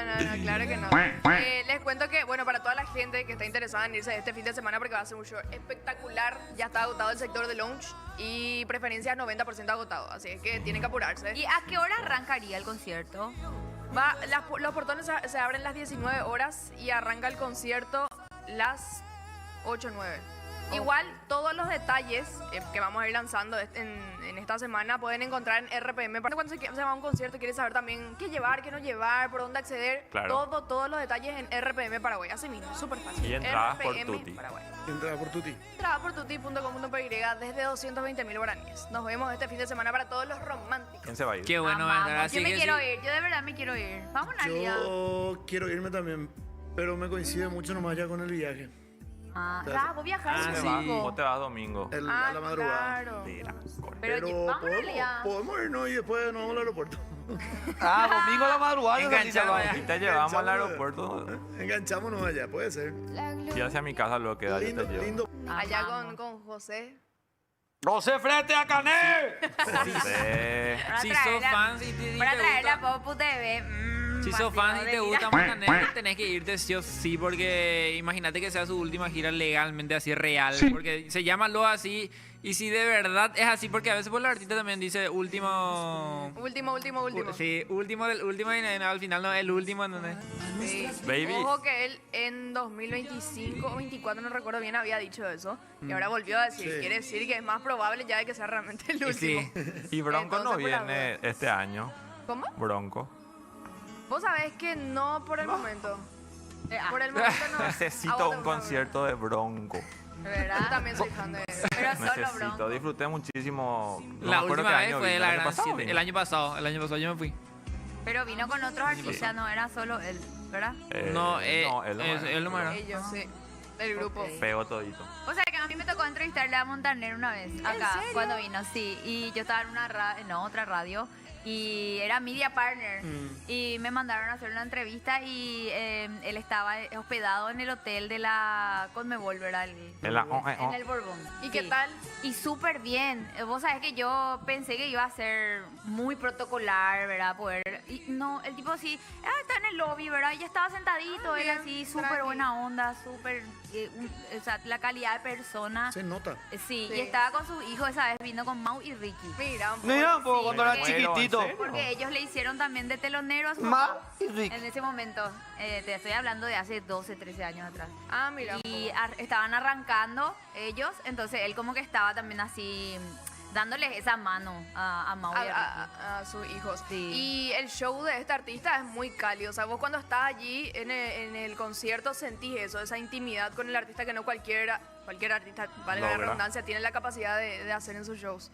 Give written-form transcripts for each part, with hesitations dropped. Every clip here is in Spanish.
no, claro que no. Les cuento que, bueno, para toda la gente que está interesada en irse este fin de semana, porque va a ser un show espectacular, ya está agotado el sector de lounge y preferencias 90% agotado, así es que tienen que apurarse. ¿Y a qué hora arrancaría el concierto? Los portones se abren las 19 horas y arranca el concierto las 8 o 9. Igual, todos los detalles que vamos a ir lanzando en esta semana pueden encontrar en RPM. Cuando se va a un concierto, quieres saber también qué llevar, qué no llevar, por dónde acceder. Claro. Todos los detalles en RPM Paraguay. Así mismo, súper fácil. Y entradas por RPM Tuti. Paraguay. Entrada por Tuti. Entrada por tuti.com.py desde 220.000 guaraníes. Nos vemos este fin de semana para todos los románticos. ¿Quién se va a ir? Qué bueno, Amamos. ¿verdad? Así Yo me que quiero sí. ir, yo de verdad me quiero ir. Vamos a Navidad. Yo quiero irme también, pero me coincide mucho nomás ya con el viaje. Vos viajar Ah, el sí. domingo. ¿Vos te vas domingo? A la madrugada. Claro. Pero vamos a Navidad. podemos irnos y después nos vamos al aeropuerto. Domingo a la madrugada. Enganchado. Y te llevamos al aeropuerto Enganchámonos allá, puede ser. y hacia mi casa lo que da, yo Lindo, te llevo. lindo. Allá Amamos. con José. José frente a Cané. Sí. Para Si traer sos la- fan, si te Para traer la gusta, Popu TV. si sos fan y te gusta Montaner, tenés que irte sí o sí, porque imagínate que sea su última gira legalmente así real, porque se llama lo así, y si de verdad es así, porque a veces por la artista también dice último... Último. Sí, último del último y al final no, el último, ¿entendés? Sí. Baby. Ojo que él en 2025 o 24, no recuerdo bien, había dicho eso. Y ahora volvió a decir. Sí. Quiere decir que es más probable ya de que sea realmente el Y sí. último. Y Bronco no Entonces, por la viene este año. ¿Cómo? Bronco. Vos sabés que no por el momento. Por el momento no. Necesito Ah, vos un te- concierto de Bronco. Yo ¿Verdad? también soy fan de él. Pero solo Necesito. Bronco. Disfruté muchísimo. No me La acuerdo última qué vez año fue vino, la el año gran pasado 7, vino. el año pasado yo me fui. Pero vino con otros artistas, no era solo él, ¿verdad? No, él él no era. Ellos, sí. El grupo. Ok. Pegó todito. O sea que a mí me tocó entrevistarle a Montaner una vez acá, serio? cuando vino, sí. Y yo estaba en otra radio y era media partner. Y me mandaron a hacer una entrevista y él estaba hospedado en el hotel de la Conmebol, ¿verdad? En el Borbón. ¿Y qué Sí. tal? Y súper bien. Vos sabés que yo pensé que iba a ser muy protocolar, ¿verdad? Y no, el tipo sí, está en el lobby, ¿verdad? Y ya estaba sentadito, él bien, así, súper tranqui. buena onda, súper, o sea, la calidad de persona. Se nota. Sí, Sí. y estaba con sus hijos esa vez, vino con Mau y Ricky. Mira, un poco. Mira, un poco Sí, cuando era porque- chiquitito. ¿En serio? Porque ellos le hicieron también de telonero a su Ma papá. y Rick. En ese momento, te estoy hablando de hace 12, 13 años atrás. Ah, mira. un Y poco. estaban arrancando ellos, entonces él como que estaba también así dándoles esa mano a Mau y a Ricky. A sus hijos. Sí. Y el show de este artista es muy cálido. O sea, vos cuando estás allí en el concierto sentís eso, esa intimidad con el artista que no cualquier artista, valga la ¿verdad? redundancia, tiene la capacidad de hacer en sus shows.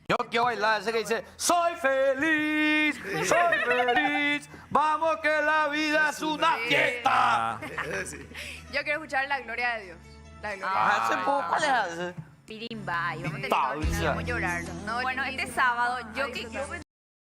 Yo quiero bailar ese que dice, soy feliz, soy feliz, vamos que la vida es una Sí. fiesta. Ah, Yo quiero escuchar la gloria de Dios. La gloria Ah, ese de poco, Dios. ¿cuál es ese? Pirimba, y vamos a tener Pausa. que llorar. No, Bueno, lindísimo. este sábado, A yo disfrutar.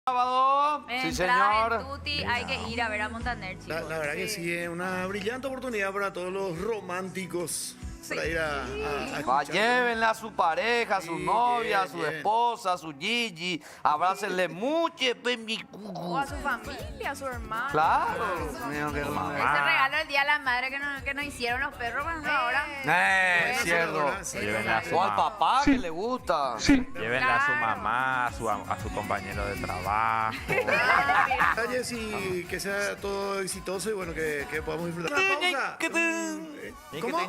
Sábado, sí entrada en señor. Tuti, hay que ir a ver a Montaner, chicos. La verdad que sí, es una brillante oportunidad para todos los románticos para ir a Va, escuchar. llévenle a su pareja, a su Sí, novia, a bien, su bien. esposa, a su Gigi, abrácenle mucho, pues, mi O cucu. a su familia, a su hermano. Claro. Mío, qué Ese mamá. regalo el día de la madre que nos hicieron los perros, bueno, ahora. Es Bueno, cierto. sí, Llévenle a su O al mamá. papá que le gusta. Llévenle a su Claro. mamá, a su compañero de trabajo. Detalles y que sea todo exitoso y bueno, que podamos disfrutar. Una pausa. ¿Cómo?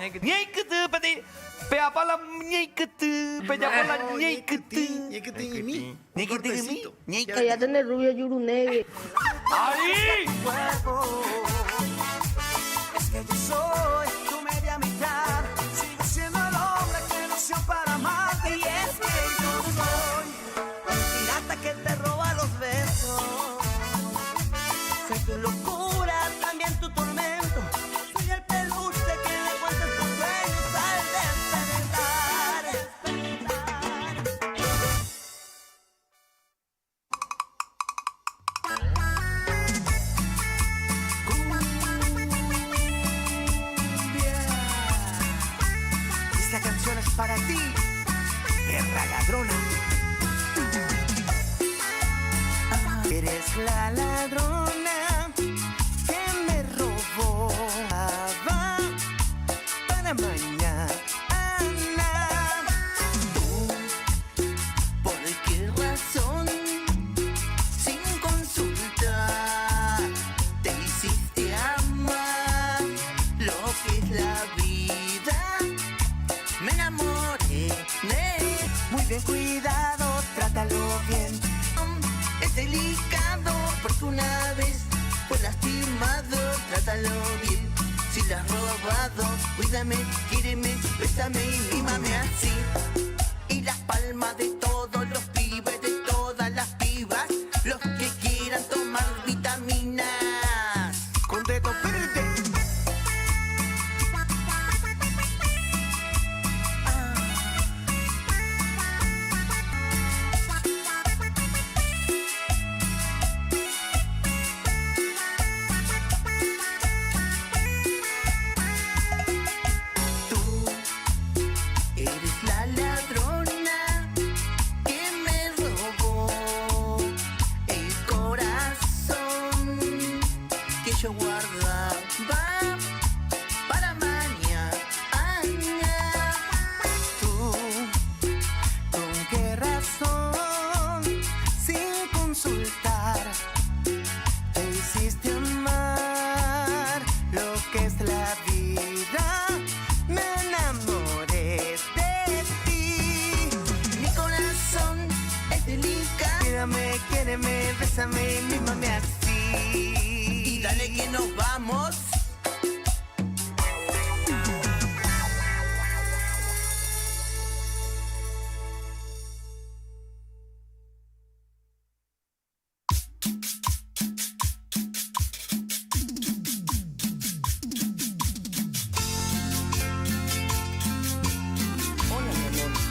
Pea pa la ñequete, pea pa la ñequete. Ñequetín y mí. Ñequete y mí. Ñequete. Cállate en el rubio Yurunegui. ¡Ahí! Es que yo soy tu media mitad. Sigo siendo el hombre que nació para amarte. Y es que yo soy el pirata que te roba los besos. Soy tu locura, también tu tormento. Soy el peluche que le cuenta tus sueños al despertar. Esta canción es para ti, guerra ladrona. Eres la ladrona que me trátalo bien. Si la has robado, cuídame, quíreme, bésame y mímame así. Y las palmas de todos los pibes, de todas las pibas, los que quieran tomar vitaminas. Con dedo verde. Tú eres la ladrona que me robó el corazón que yo guardaba para mañana. Tú, ¿con qué razón, sin consultar, te hiciste amar lo que es la vida? Me enamoré de ti. Mi corazón es delicado. Mírame, quiéreme, bésame, mímame así. Y dale que nos vamos. Hola, mi amor.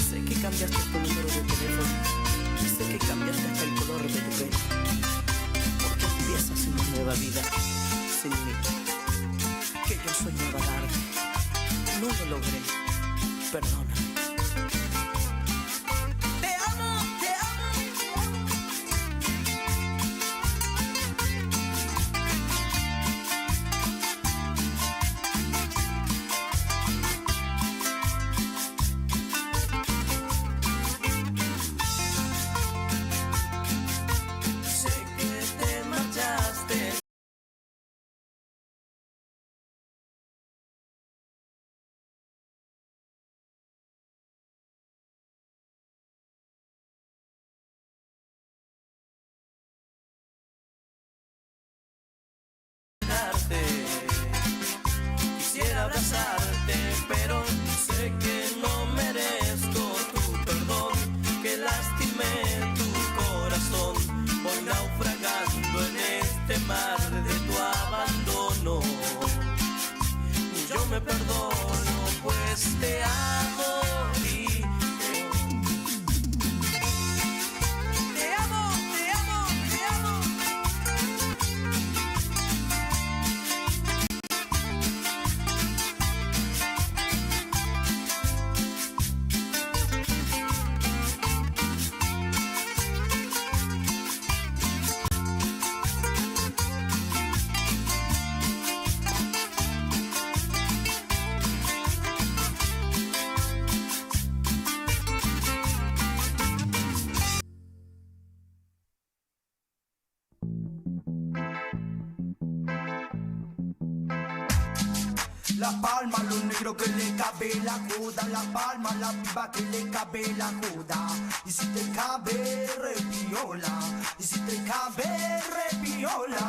Sé que cambiaste tu número de teléfono. Sé que cambiaste hasta el color de tu pelo. Porque empiezas una nueva vida sin mí. Que yo soñaba darte. No lo logré. Perdóname. Te amo, te amo. Sé que te marchaste. Quisiera abrazarte, pero sé que no merezco tu perdón, que lastimé tu corazón. Voy naufragando en este mar de tu abandono. Yo me perdono, pues te amo y te amo, te amo, te amo. La palma, lo negro que le cabe la juda. La palma, la piba que le cabe la juda. Y si te cabe, repiola. Y si te cabe, repiola.